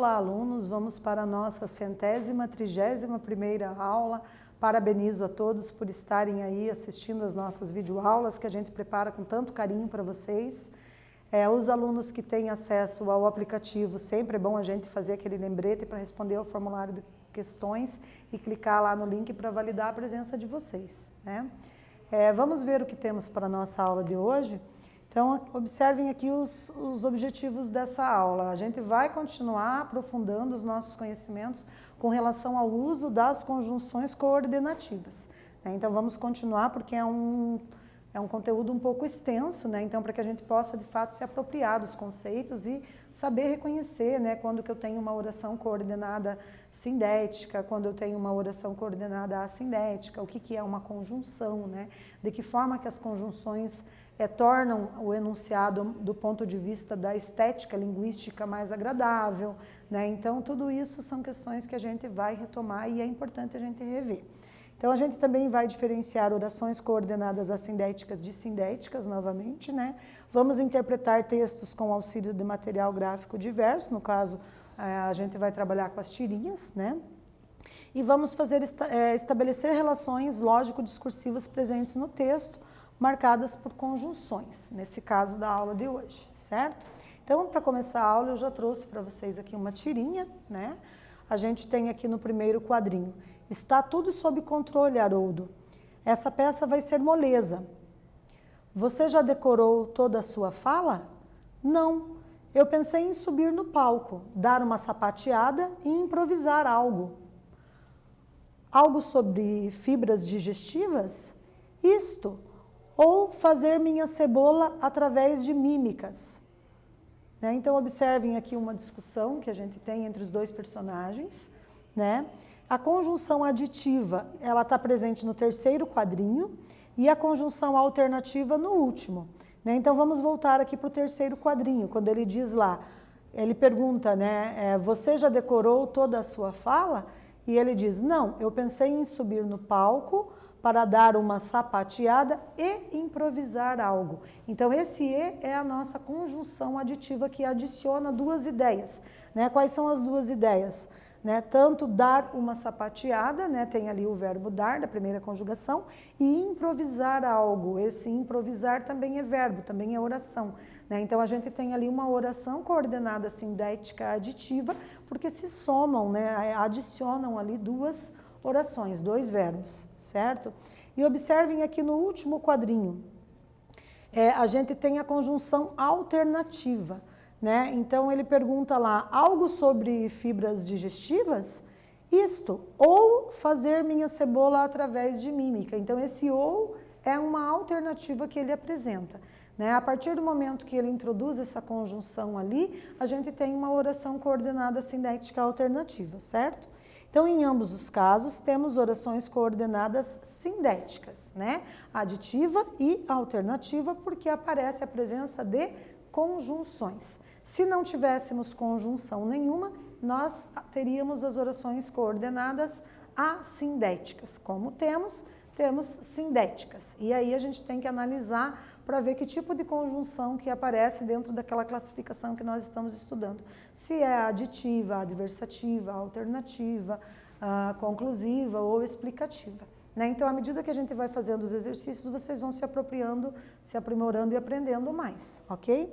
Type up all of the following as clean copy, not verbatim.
Olá, alunos, vamos para a nossa 131ª aula. Parabenizo a todos por estarem aí assistindo as nossas videoaulas que a gente prepara com tanto carinho para vocês. Os alunos que têm acesso ao aplicativo, sempre é bom a gente fazer aquele lembrete para responder ao formulário de questões e clicar lá no link para validar a presença de vocês, né? Vamos ver o que temos para a nossa aula de hoje. Então, observem aqui os objetivos dessa aula. A gente vai continuar aprofundando os nossos conhecimentos com relação ao uso das conjunções coordenativas, né? Então, vamos continuar porque é um conteúdo um pouco extenso, né? Então, para que a gente possa, de fato, se apropriar dos conceitos e saber reconhecer, né, quando que eu tenho uma oração coordenada sindética, quando eu tenho uma oração coordenada assindética, o que é uma conjunção, né? De que forma que as conjunções tornam o enunciado do ponto de vista da estética linguística mais agradável, né? Então, tudo isso são questões que a gente vai retomar e é importante a gente rever. Então, a gente também vai diferenciar orações coordenadas assindéticas de sindéticas, novamente, né? Vamos interpretar textos com auxílio de material gráfico diverso, no caso, a gente vai trabalhar com as tirinhas, né? E vamos estabelecer relações lógico-discursivas presentes no texto, marcadas por conjunções, nesse caso da aula de hoje, certo? Então, para começar a aula, eu já trouxe para vocês aqui uma tirinha, né? A gente tem aqui no primeiro quadrinho, está tudo sob controle, Haroldo. Essa peça vai ser moleza. Você já decorou toda a sua fala? Não. Eu pensei em subir no palco, dar uma sapateada e improvisar algo. Algo sobre fibras digestivas? Isto. Ou fazer minha cebola através de mímicas. Né? Então, observem aqui uma discussão que a gente tem entre os dois personagens, né? A conjunção aditiva, ela está presente no terceiro quadrinho e a conjunção alternativa no último, né? Então, vamos voltar aqui para o terceiro quadrinho, quando ele diz lá, ele pergunta, né, você já decorou toda a sua fala? E ele diz, não, eu pensei em subir no palco para dar uma sapateada e improvisar algo. Então, esse "e" é a nossa conjunção aditiva que adiciona duas ideias, né? Quais são as duas ideias? Né? Tanto dar uma sapateada, né? Tem ali o verbo dar, da primeira conjugação, e improvisar algo. Esse improvisar também é verbo, também é oração, né? Então, a gente tem ali uma oração coordenada sindética aditiva, porque se somam, né? Adicionam ali duas orações, dois verbos, certo? E observem aqui no último quadrinho, a gente tem a conjunção alternativa, né? Então, ele pergunta lá, algo sobre fibras digestivas? Isto, ou fazer minha cebola através de mímica. Então, esse ou é uma alternativa que ele apresenta, né? A partir do momento que ele introduz essa conjunção ali, a gente tem uma oração coordenada sindética alternativa, certo? Então, em ambos os casos, temos orações coordenadas sindéticas, né? Aditiva e alternativa, porque aparece a presença de conjunções. Se não tivéssemos conjunção nenhuma, nós teríamos as orações coordenadas assindéticas. Como temos sindéticas. E aí a gente tem que analisar para ver que tipo de conjunção que aparece dentro daquela classificação que nós estamos estudando. Se é aditiva, adversativa, alternativa, conclusiva ou explicativa, né? Então, à medida que a gente vai fazendo os exercícios, vocês vão se apropriando, se aprimorando e aprendendo mais, ok?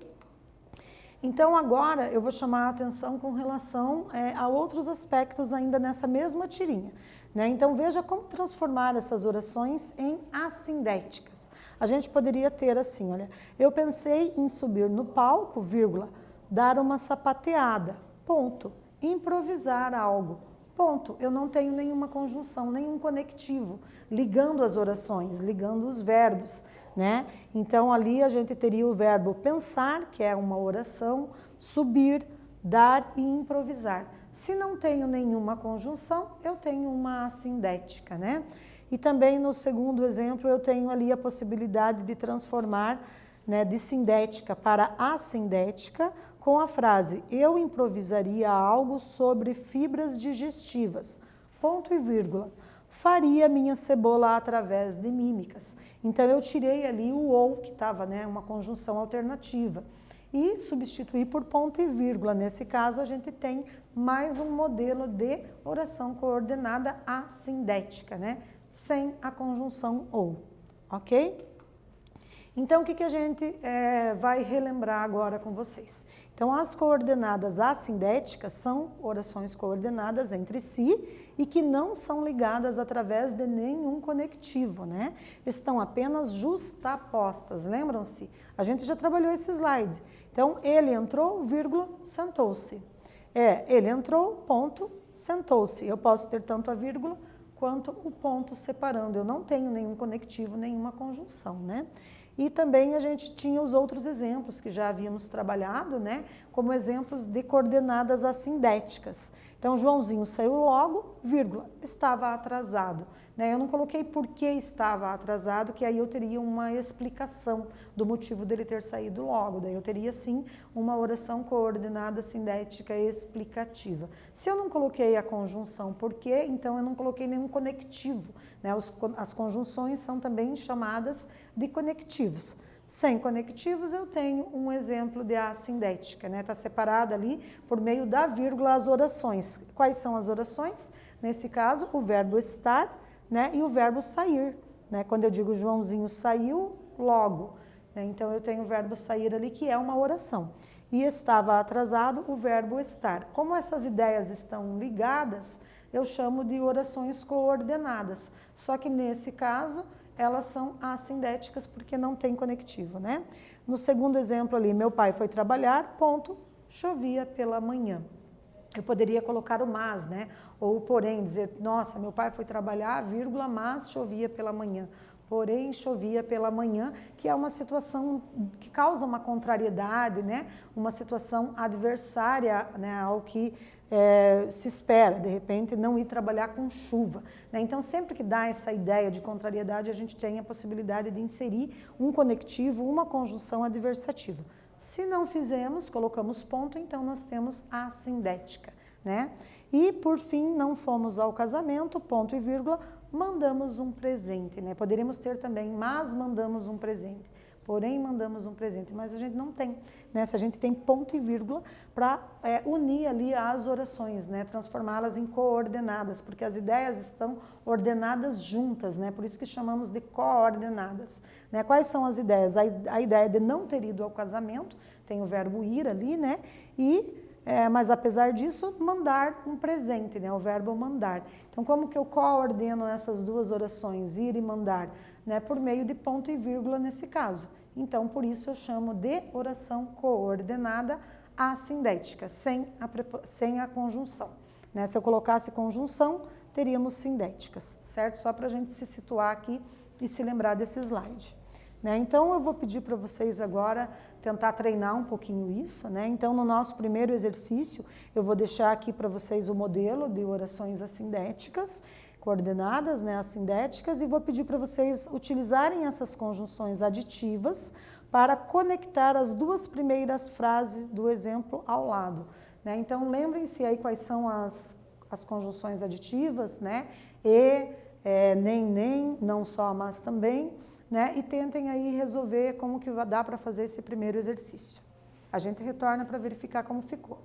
Então, agora eu vou chamar a atenção com relação a outros aspectos ainda nessa mesma tirinha, né? Então, veja como transformar essas orações em assindéticas. A gente poderia ter assim, olha, eu pensei em subir no palco, vírgula, dar uma sapateada, ponto, improvisar algo, ponto. Eu não tenho nenhuma conjunção, nenhum conectivo, ligando as orações, ligando os verbos, né? Então, ali a gente teria o verbo pensar, que é uma oração, subir, dar e improvisar. Se não tenho nenhuma conjunção, eu tenho uma assindética, né? E também no segundo exemplo, eu tenho ali a possibilidade de transformar, né, de sindética para assindética com a frase, eu improvisaria algo sobre fibras digestivas, ponto e vírgula. Faria minha cebola através de mímicas. Então, eu tirei ali o ou, que estava, né, uma conjunção alternativa, e substituí por ponto e vírgula. Nesse caso, a gente tem mais um modelo de oração coordenada assindética, né? Sem a conjunção ou, ok? Então, o que a gente vai relembrar agora com vocês? Então, as coordenadas assindéticas são orações coordenadas entre si e que não são ligadas através de nenhum conectivo, né? Estão apenas justapostas, lembram-se? A gente já trabalhou esse slide. Então, ele entrou, vírgula, sentou-se. Ele entrou, ponto, sentou-se. Eu posso ter tanto a vírgula quanto o ponto separando. Eu não tenho nenhum conectivo, nenhuma conjunção, né? E também a gente tinha os outros exemplos que já havíamos trabalhado, né? Como exemplos de coordenadas assindéticas. Então, Joãozinho saiu logo, vírgula, estava atrasado. Né? Eu não coloquei por que estava atrasado, que aí eu teria uma explicação do motivo dele ter saído logo. Daí eu teria, sim, uma oração coordenada assindética explicativa. Se eu não coloquei a conjunção por que, então eu não coloquei nenhum conectivo. Né? As conjunções são também chamadas de conectivos. Sem conectivos, eu tenho um exemplo de assindética, né? Está separada ali por meio da vírgula as orações. Quais são as orações? Nesse caso, o verbo estar, né? E o verbo sair, né? Quando eu digo Joãozinho saiu, logo. Né? Então, eu tenho o verbo sair ali, que é uma oração. E estava atrasado, o verbo estar. Como essas ideias estão ligadas, eu chamo de orações coordenadas. Só que nesse caso, elas são assindéticas porque não tem conectivo, né? No segundo exemplo ali, meu pai foi trabalhar, ponto, chovia pela manhã. Eu poderia colocar o mas, né? Ou porém, dizer, nossa, meu pai foi trabalhar, vírgula, mas chovia pela manhã. Porém, chovia pela manhã, que é uma situação que causa uma contrariedade, né? Uma situação adversária, né? Ao que se espera, de repente, não ir trabalhar com chuva. Né? Então, sempre que dá essa ideia de contrariedade, a gente tem a possibilidade de inserir um conectivo, uma conjunção adversativa. Se não fizemos, colocamos ponto, então nós temos a assindética. Né? E, por fim, não fomos ao casamento, ponto e vírgula, mandamos um presente. Né? Poderíamos ter também, mas mandamos um presente. Porém, mandamos um presente, mas a gente não tem. Né? Se a gente tem ponto e vírgula para unir ali as orações, né? Transformá-las em coordenadas, porque as ideias estão ordenadas juntas, né? Por isso que chamamos de coordenadas. Né? Quais são as ideias? A ideia de não ter ido ao casamento, tem o verbo ir ali, né? Mas apesar disso, mandar um presente, né? O verbo mandar. Então, como que eu coordeno essas duas orações, ir e mandar? Né? Por meio de ponto e vírgula nesse caso. Então, por isso eu chamo de oração coordenada assindética, sem a conjunção. Né? Se eu colocasse conjunção, teríamos sindéticas, certo? Só para a gente se situar aqui e se lembrar desse slide. Né? Então, eu vou pedir para vocês agora tentar treinar um pouquinho isso, né? Então, no nosso primeiro exercício, eu vou deixar aqui para vocês o modelo de orações assindéticas, coordenadas, né, assindéticas, e vou pedir para vocês utilizarem essas conjunções aditivas para conectar as duas primeiras frases do exemplo ao lado. Né? Então, lembrem-se aí quais são as conjunções aditivas, né? Nem, não só, mas também. Né? E tentem aí resolver como que dá para fazer esse primeiro exercício. A gente retorna para verificar como ficou.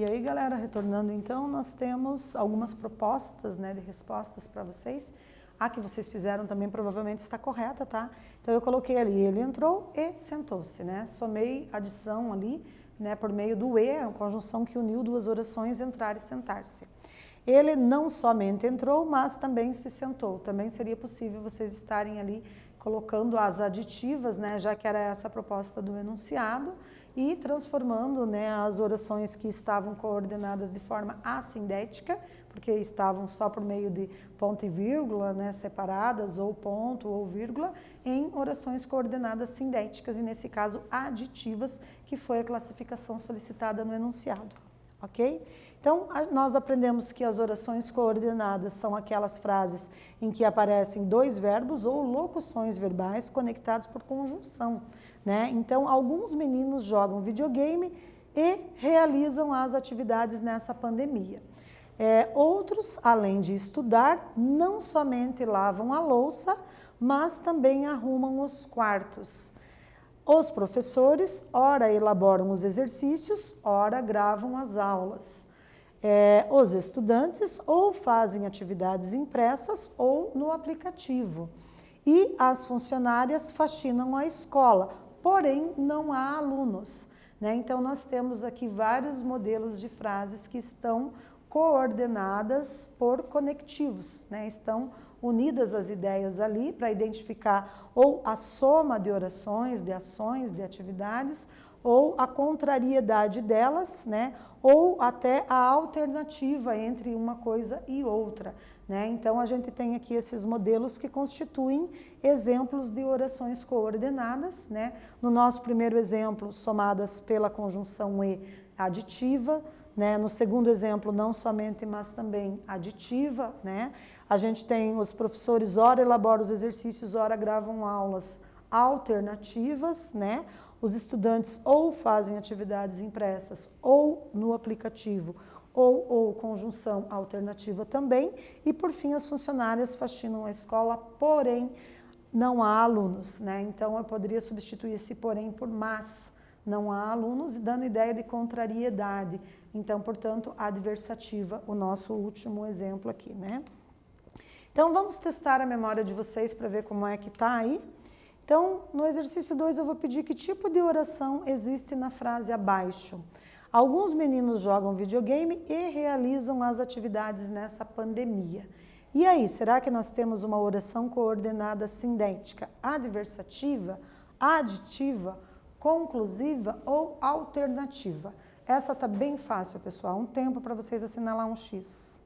E aí, galera, retornando então, nós temos algumas propostas, né, de respostas para vocês. A que vocês fizeram também provavelmente está correta, tá? Então eu coloquei ali, ele entrou e sentou-se, né? Somei adição ali, né, por meio do e, a conjunção que uniu duas orações, entrar e sentar-se. Ele não somente entrou, mas também se sentou. Também seria possível vocês estarem ali colocando as aditivas, né, já que era essa a proposta do enunciado, e transformando, né, as orações que estavam coordenadas de forma assindética, porque estavam só por meio de ponto e vírgula, né, separadas, ou ponto ou vírgula, em orações coordenadas sindéticas, e nesse caso aditivas, que foi a classificação solicitada no enunciado, ok? Então, nós aprendemos que as orações coordenadas são aquelas frases em que aparecem dois verbos ou locuções verbais conectados por conjunção, né? Então, alguns meninos jogam videogame e realizam as atividades nessa pandemia. Outros, além de estudar, não somente lavam a louça, mas também arrumam os quartos. Os professores, ora elaboram os exercícios, ora gravam as aulas. Os estudantes ou fazem atividades impressas ou no aplicativo. E as funcionárias faxinam a escola, porém não há alunos, né? Então nós temos aqui vários modelos de frases que estão coordenadas por conectivos, né? Estão unidas as ideias ali para identificar ou a soma de orações, de ações, de atividades, ou a contrariedade delas, né? Ou até a alternativa entre uma coisa e outra, né? Então a gente tem aqui esses modelos que constituem exemplos de orações coordenadas, né? No nosso primeiro exemplo, somadas pela conjunção e aditiva, né? No segundo exemplo, não somente, mas também aditiva, né? A gente tem os professores, ora elaboram os exercícios, ora gravam aulas alternativas, né? Os estudantes ou fazem atividades impressas ou no aplicativo, ou conjunção alternativa também. E, por fim, as funcionárias faxinam a escola, porém, não há alunos, né? Então, eu poderia substituir esse porém por mas. Não há alunos, dando ideia de contrariedade. Então, portanto, adversativa, o nosso último exemplo aqui, né? Então, vamos testar a memória de vocês para ver como é que tá aí. Então, no exercício 2, eu vou pedir que tipo de oração existe na frase abaixo. Alguns meninos jogam videogame e realizam as atividades nessa pandemia. E aí, será que nós temos uma oração coordenada sindética adversativa, aditiva, conclusiva ou alternativa? Essa tá bem fácil, pessoal. Um tempo para vocês assinalar um X.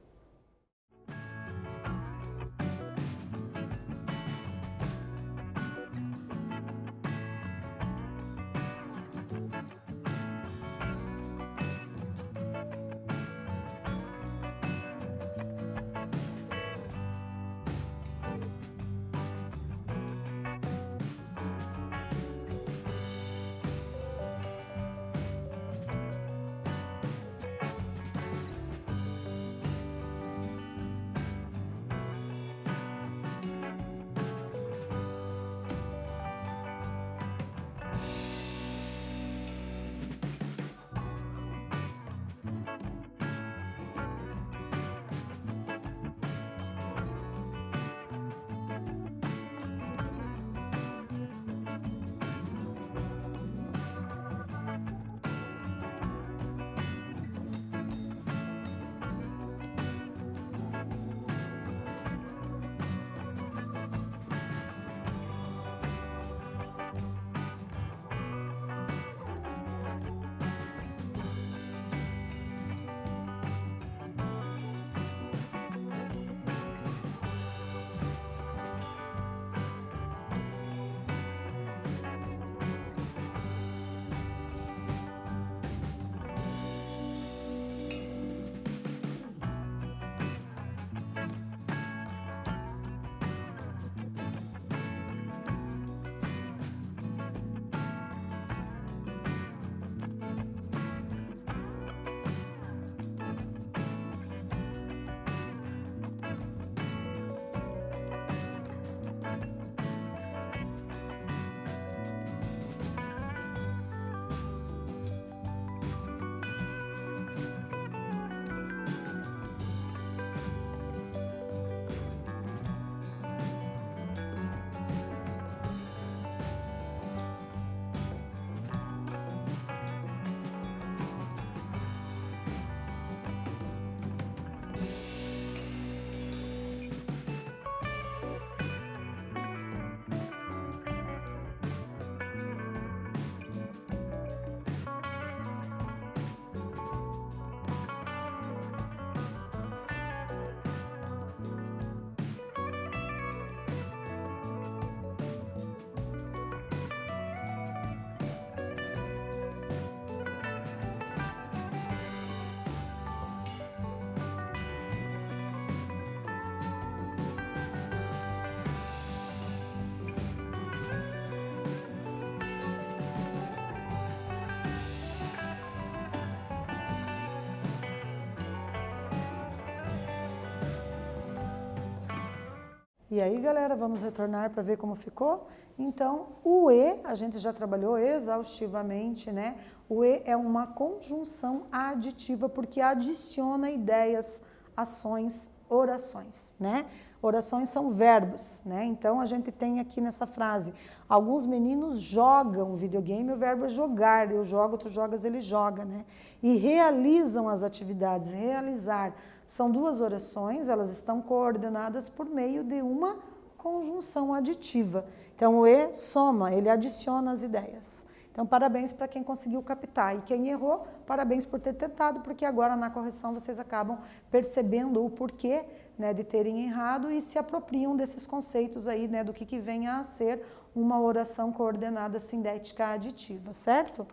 E aí, galera, vamos retornar para ver como ficou? Então, o E, a gente já trabalhou exaustivamente, né? O E é uma conjunção aditiva, porque adiciona ideias, ações, orações, né? Orações são verbos, né? Então, a gente tem aqui nessa frase, alguns meninos jogam videogame, o verbo é jogar, eu jogo, tu jogas, ele joga, né? E realizam as atividades, realizar. São duas orações, elas estão coordenadas por meio de uma conjunção aditiva. Então, o E soma, ele adiciona as ideias. Então, parabéns para quem conseguiu captar. E quem errou, parabéns por ter tentado, porque agora na correção vocês acabam percebendo o porquê, né, de terem errado e se apropriam desses conceitos aí, né, do que vem a ser uma oração coordenada sindética aditiva, certo?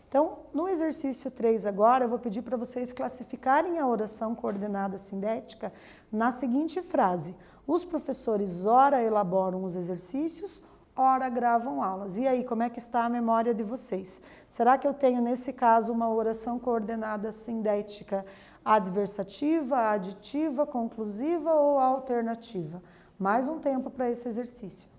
Então, no exercício 3 agora, eu vou pedir para vocês classificarem a oração coordenada sindética na seguinte frase: os professores ora elaboram os exercícios, ora gravam aulas. E aí, como é que está a memória de vocês? Será que eu tenho, nesse caso, uma oração coordenada sindética adversativa, aditiva, conclusiva ou alternativa? Mais um tempo para esse exercício.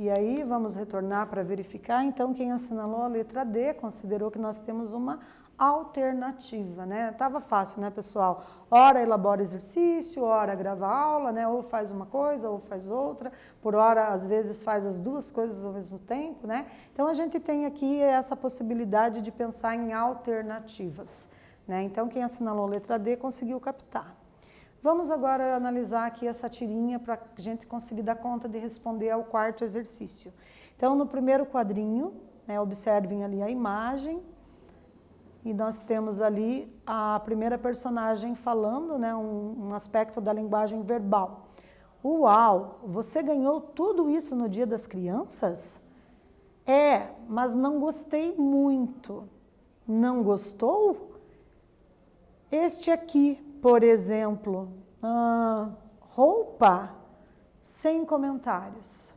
E aí vamos retornar para verificar. Então, quem assinalou a letra D considerou que nós temos uma alternativa, né? Tava fácil, né, pessoal? Ora elabora exercício, ora grava aula, né? Ou faz uma coisa ou faz outra. Por hora, às vezes, faz as duas coisas ao mesmo tempo, né? Então, a gente tem aqui essa possibilidade de pensar em alternativas, né? Então, quem assinalou a letra D conseguiu captar. Vamos agora analisar aqui essa tirinha para a gente conseguir dar conta de responder ao quarto exercício. Então, no primeiro quadrinho, né, observem ali a imagem. e nós temos ali a primeira personagem falando, né, um aspecto da linguagem verbal. Uau, você ganhou tudo isso no Dia das Crianças? É, mas não gostei muito. Não gostou? Este aqui, por exemplo, roupa, sem comentários.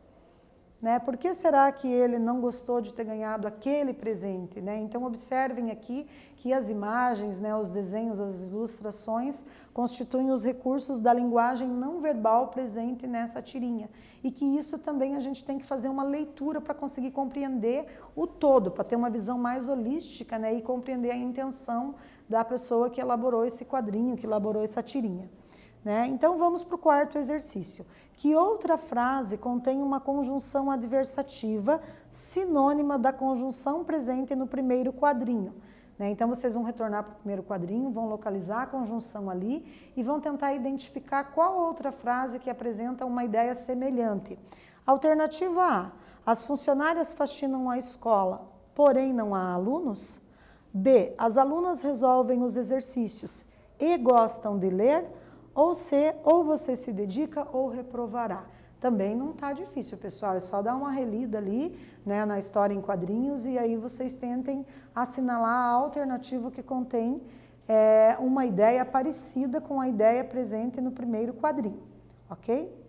Né? Por que será que ele não gostou de ter ganhado aquele presente? Né? Então, observem aqui que as imagens, né, os desenhos, as ilustrações constituem os recursos da linguagem não verbal presente nessa tirinha. E que isso também a gente tem que fazer uma leitura para conseguir compreender o todo, para ter uma visão mais holística, né, e compreender a intenção da pessoa que elaborou esse quadrinho, que elaborou essa tirinha. Né? Então, vamos para o quarto exercício. Que outra frase contém uma conjunção adversativa sinônima da conjunção presente no primeiro quadrinho? Né? Então, vocês vão retornar para o primeiro quadrinho, vão localizar a conjunção ali e vão tentar identificar qual outra frase que apresenta uma ideia semelhante. Alternativa A. As funcionárias faxinam a escola, porém não há alunos. B. As alunas resolvem os exercícios e gostam de ler. Ou C, ou você se dedica ou reprovará. Também não está difícil, pessoal, é só dar uma relida ali, né, na história em quadrinhos e aí vocês tentem assinalar a alternativa que contém uma ideia parecida com a ideia presente no primeiro quadrinho, ok?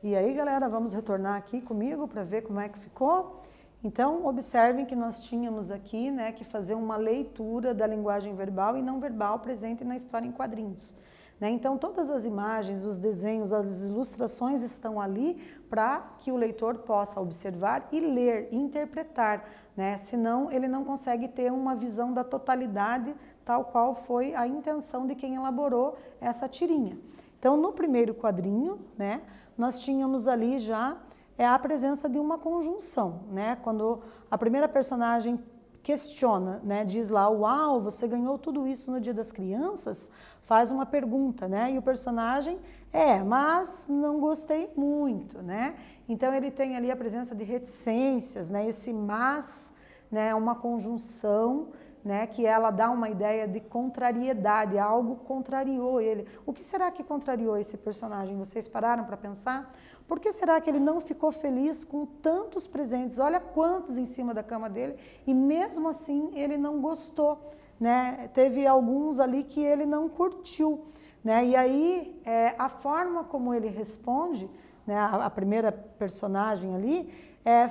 E aí, galera, vamos retornar aqui comigo para ver como é que ficou. Então, observem que nós tínhamos aqui, né, que fazer uma leitura da linguagem verbal e não verbal presente na história em quadrinhos. Né? Então, todas as imagens, os desenhos, as ilustrações estão ali para que o leitor possa observar e ler, interpretar, né? Senão ele não consegue ter uma visão da totalidade, tal qual foi a intenção de quem elaborou essa tirinha. Então, no primeiro quadrinho, né, nós tínhamos ali já a presença de uma conjunção, né? Quando a primeira personagem questiona, né, diz lá, uau, você ganhou tudo isso no Dia das Crianças, faz uma pergunta, né, e o personagem, mas não gostei muito, né, então ele tem ali a presença de reticências, né, esse mas, né, uma conjunção, né, que ela dá uma ideia de contrariedade, algo contrariou ele. O que será que contrariou esse personagem? Vocês pararam para pensar? Por que será que ele não ficou feliz com tantos presentes? Olha quantos em cima da cama dele e mesmo assim ele não gostou, né? Teve alguns ali que ele não curtiu, né? E aí a forma como ele responde, né, a primeira personagem ali,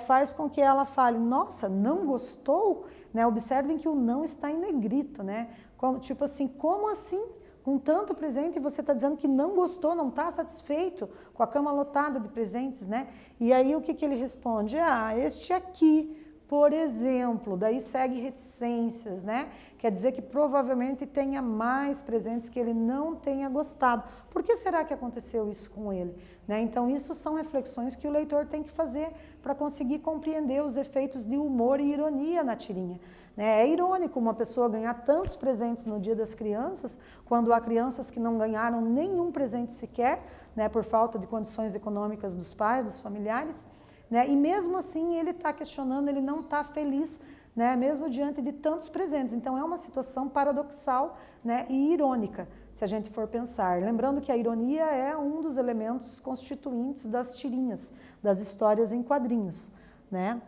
faz com que ela fale, nossa, não gostou? Né? Observem que o não está em negrito, né? Como, tipo assim, como assim? Com tanto presente, você está dizendo que não gostou, não está satisfeito com a cama lotada de presentes, né? E aí o que, que ele responde? Este aqui, por exemplo, daí segue reticências, né? Quer dizer que provavelmente tenha mais presentes que ele não tenha gostado. Por que será que aconteceu isso com ele? Né? Então, isso são reflexões que o leitor tem que fazer para conseguir compreender os efeitos de humor e ironia na tirinha. É irônico uma pessoa ganhar tantos presentes no Dia das Crianças, quando há crianças que não ganharam nenhum presente sequer, né, por falta de condições econômicas dos pais, dos familiares, né, e mesmo assim ele está questionando, ele não está feliz, né, mesmo diante de tantos presentes. Então é uma situação paradoxal, né, e irônica, se a gente for pensar. Lembrando que a ironia é um dos elementos constituintes das tirinhas, das histórias em quadrinhos, né?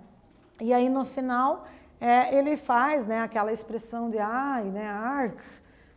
E aí no final ele faz, né, aquela expressão de ai, né, arc,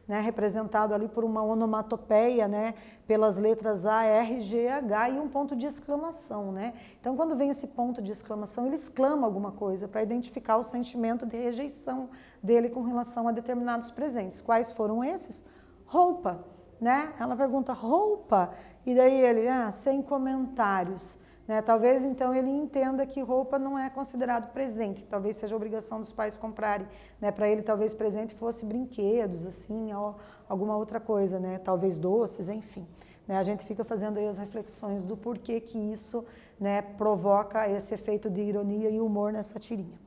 né, representado ali por uma onomatopeia, né, pelas letras A, R, G, H e um ponto de exclamação, né? Então, quando vem esse ponto de exclamação, ele exclama alguma coisa para identificar o sentimento de rejeição dele com relação a determinados presentes. Quais foram esses? Roupa, né? Ela pergunta, roupa? E daí ele, sem comentários. Né? Talvez, então, ele entenda que roupa não é considerado presente, que talvez seja obrigação dos pais comprarem, né? Para ele, talvez presente fosse brinquedos, assim, ou alguma outra coisa, né? Talvez doces, enfim. Né? A gente fica fazendo aí as reflexões do porquê que isso, né, provoca esse efeito de ironia e humor nessa tirinha.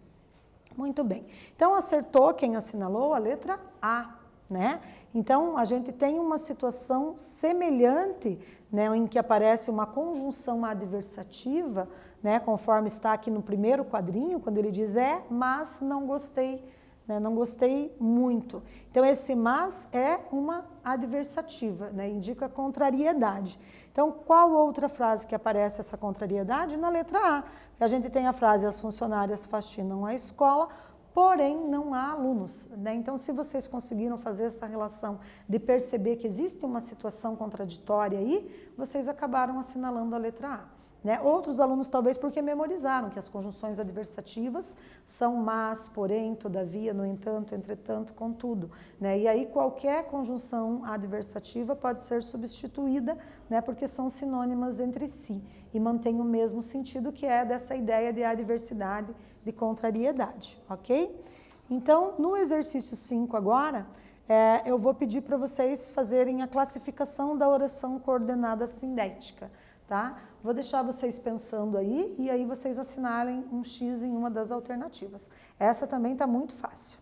Muito bem. Então, acertou quem assinalou a letra A. Né? Então, a gente tem uma situação semelhante, né, em que aparece uma conjunção adversativa, né, conforme está aqui no primeiro quadrinho, quando ele diz mas não gostei, né, não gostei muito. Então, esse mas é uma adversativa, né, indica contrariedade. Então, qual outra frase que aparece essa contrariedade? Na letra A, a gente tem a frase, as funcionárias faxinam a escola, porém não há alunos, né? Então, se vocês conseguiram fazer essa relação de perceber que existe uma situação contraditória aí, vocês acabaram assinalando a letra A. Né? Outros alunos talvez porque memorizaram que as conjunções adversativas são mas, porém, todavia, no entanto, entretanto, contudo. Né? E aí qualquer conjunção adversativa pode ser substituída, né, porque são sinônimas entre si e mantém o mesmo sentido, que é dessa ideia de adversidade, de contrariedade, ok? Então, no exercício 5 agora, eu vou pedir para vocês fazerem a classificação da oração coordenada sindética, tá? Vou deixar vocês pensando aí e aí vocês assinalem um X em uma das alternativas. Essa também está muito fácil.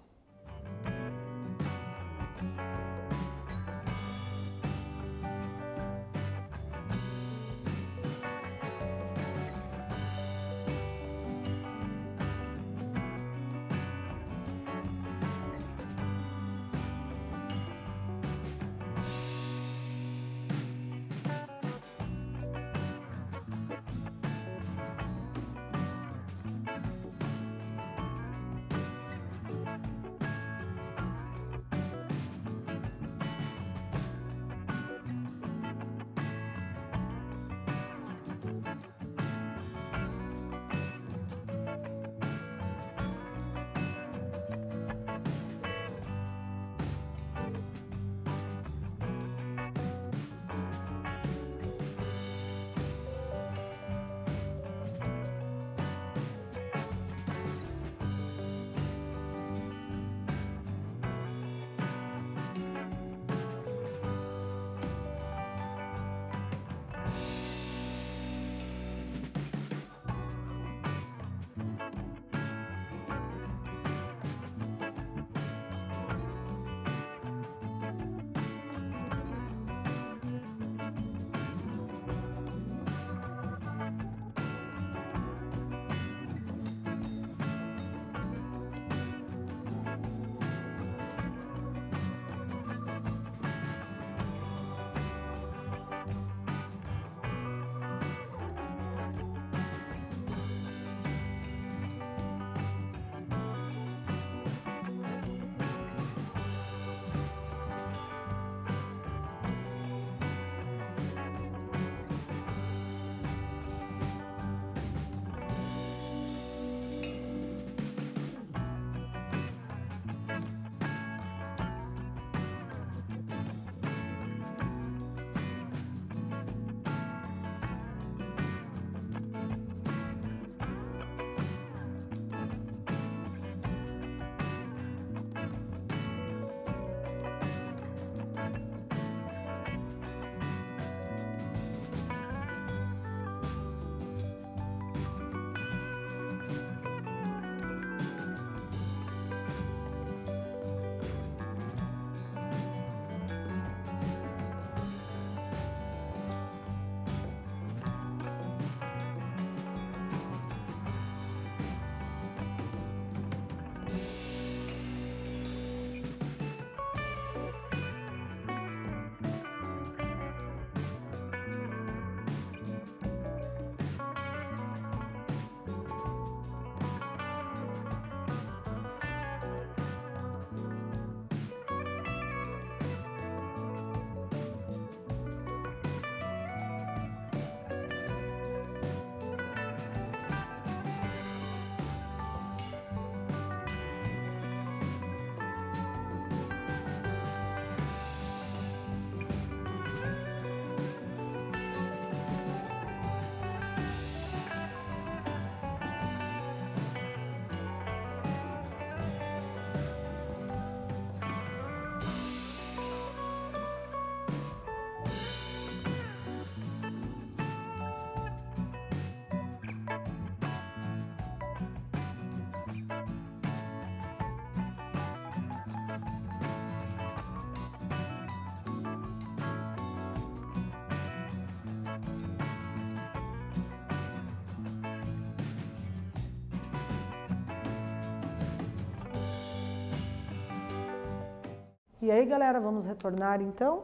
E aí, galera, vamos retornar então?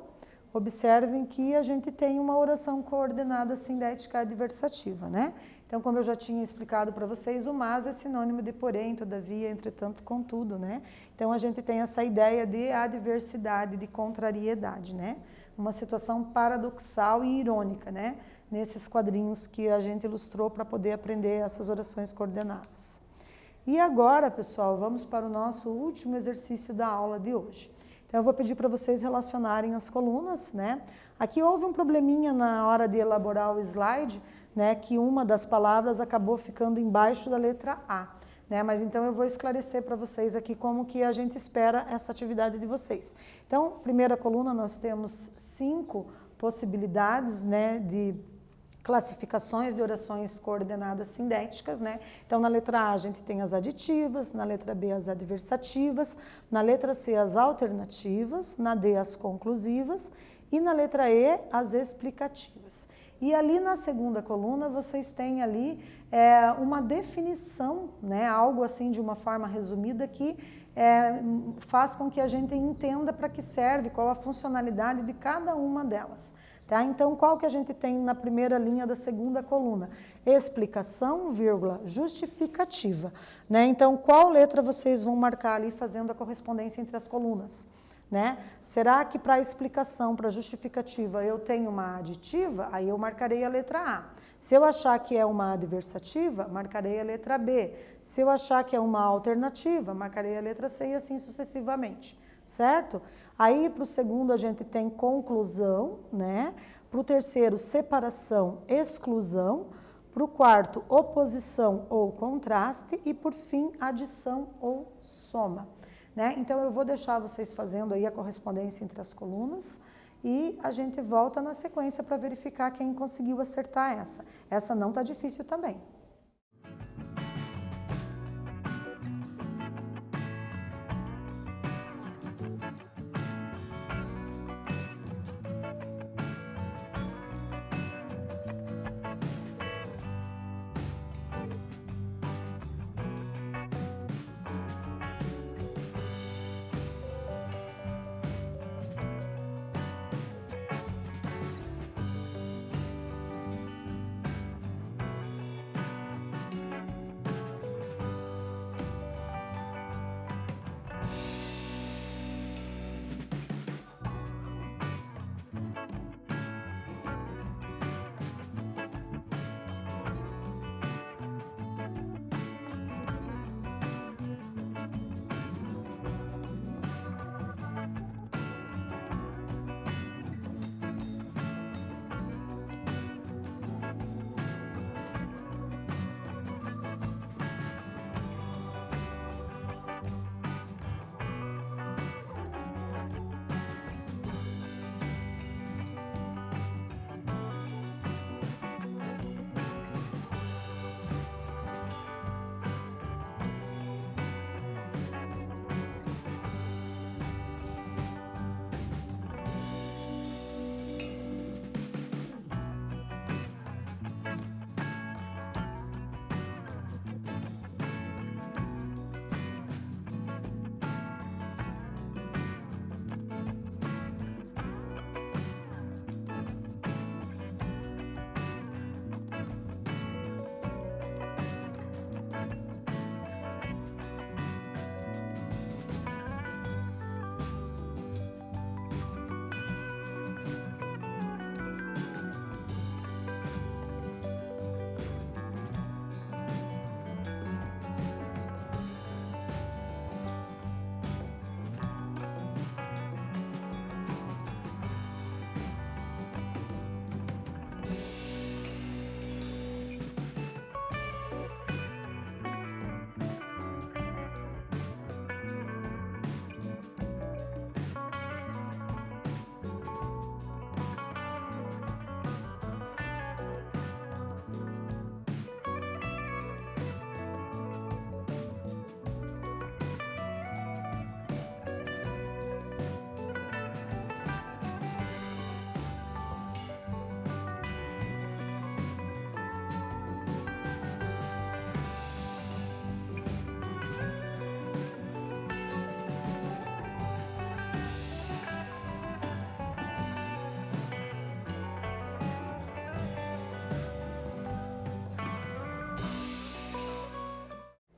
Observem que a gente tem uma oração coordenada sindética adversativa, né? Então, como eu já tinha explicado para vocês, o mas é sinônimo de porém, todavia, entretanto, contudo, né? Então, a gente tem essa ideia de adversidade, de contrariedade, né? Uma situação paradoxal e irônica, né? Nesses quadrinhos que a gente ilustrou para poder aprender essas orações coordenadas. E agora, pessoal, vamos para o nosso último exercício da aula de hoje. Então, eu vou pedir para vocês relacionarem as colunas, né? Aqui houve um probleminha na hora de elaborar o slide, né? Que uma das palavras acabou ficando embaixo da letra A, né? Mas então eu vou esclarecer para vocês aqui como que a gente espera essa atividade de vocês. Então, primeira coluna, nós temos 5 possibilidades, né? De classificações de orações coordenadas sindéticas, né? Então, na letra A, a gente tem as aditivas, na letra B, as adversativas, na letra C, as alternativas, na D, as conclusivas e na letra E, as explicativas. E ali na segunda coluna, vocês têm ali uma definição, né? Algo assim de uma forma resumida que faz com que a gente entenda para que serve, qual a funcionalidade de cada uma delas. Tá? Então, qual que a gente tem na primeira linha da segunda coluna? Explicação, vírgula, justificativa. Né? Então, qual letra vocês vão marcar ali fazendo a correspondência entre as colunas? Né? Será que para explicação, para justificativa, eu tenho uma aditiva? Aí eu marcarei a letra A. Se eu achar que é uma adversativa, marcarei a letra B. Se eu achar que é uma alternativa, marcarei a letra C e assim sucessivamente. Certo? Aí, para o segundo, a gente tem conclusão, né? Para o terceiro, separação, exclusão. Para o quarto, oposição ou contraste. E, por fim, adição ou soma. Né? Então, eu vou deixar vocês fazendo aí a correspondência entre as colunas e a gente volta na sequência para verificar quem conseguiu acertar essa. Essa não está difícil também.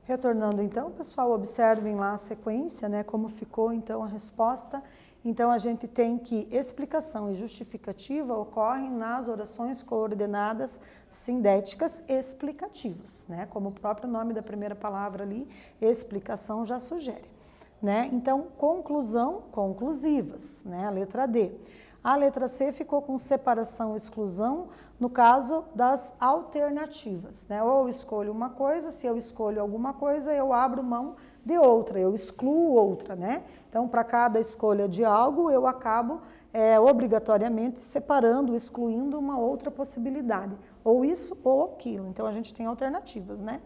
Retornando então, pessoal, observem lá a sequência, né, como ficou então a resposta. Então a gente tem que explicação e justificativa ocorrem nas orações coordenadas sindéticas explicativas, né, como o próprio nome da primeira palavra ali, explicação já sugere, né? Então, conclusão, conclusivas, né, a letra D. A letra C ficou com separação e exclusão no caso das alternativas, né? Ou eu escolho uma coisa, se eu escolho alguma coisa, eu abro mão de outra, eu excluo outra, né? Então, para cada escolha de algo, eu acabo obrigatoriamente separando, excluindo uma outra possibilidade, ou isso ou aquilo. Então, a gente tem alternativas, né?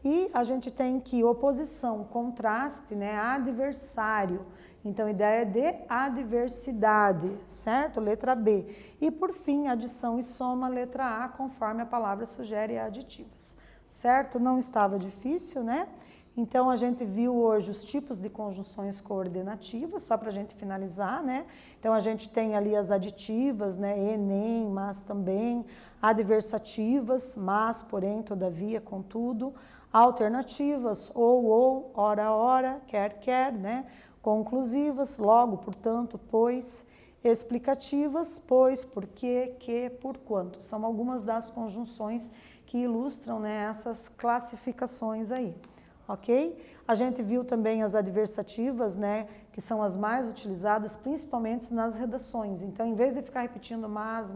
E a gente tem que oposição, contraste, né? Adversário. Então, ideia de adversidade, certo? Letra B. E, por fim, adição e soma, letra A, conforme a palavra sugere, aditivas, certo? Não estava difícil, né? Então, a gente viu hoje os tipos de conjunções coordenativas, só para a gente finalizar, né? Então, a gente tem ali as aditivas, né? E, nem, mas também, adversativas, mas, porém, todavia, contudo, alternativas, ou, ora, quer, né? Conclusivas, logo, portanto, pois, explicativas, pois, porque, que, por quanto. São algumas das conjunções que ilustram, né, essas classificações aí, ok? A gente viu também as adversativas, né, que são as mais utilizadas, principalmente nas redações. Então, em vez de ficar repetindo mas,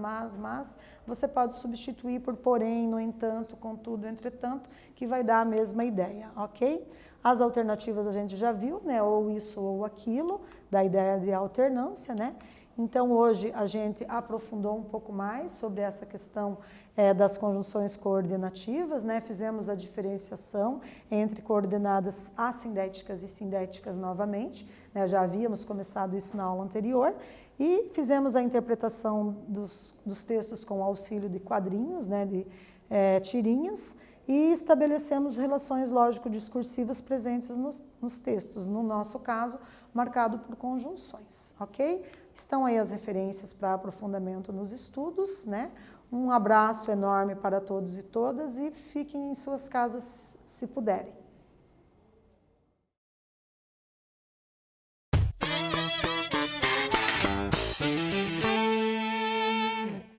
você pode substituir por porém, no entanto, contudo, entretanto, que vai dar a mesma ideia, ok? As alternativas a gente já viu, né? Ou isso ou aquilo, da ideia de alternância, né? Então, hoje a gente aprofundou um pouco mais sobre essa questão das conjunções coordenativas, né? Fizemos a diferenciação entre coordenadas assindéticas e sindéticas novamente, né? Já havíamos começado isso na aula anterior, e fizemos a interpretação dos textos com auxílio de quadrinhos, né? De tirinhas, e estabelecemos relações lógico-discursivas presentes nos textos, no nosso caso, marcado por conjunções, ok? Estão aí as referências para aprofundamento nos estudos, né? Um abraço enorme para todos e todas e fiquem em suas casas se puderem.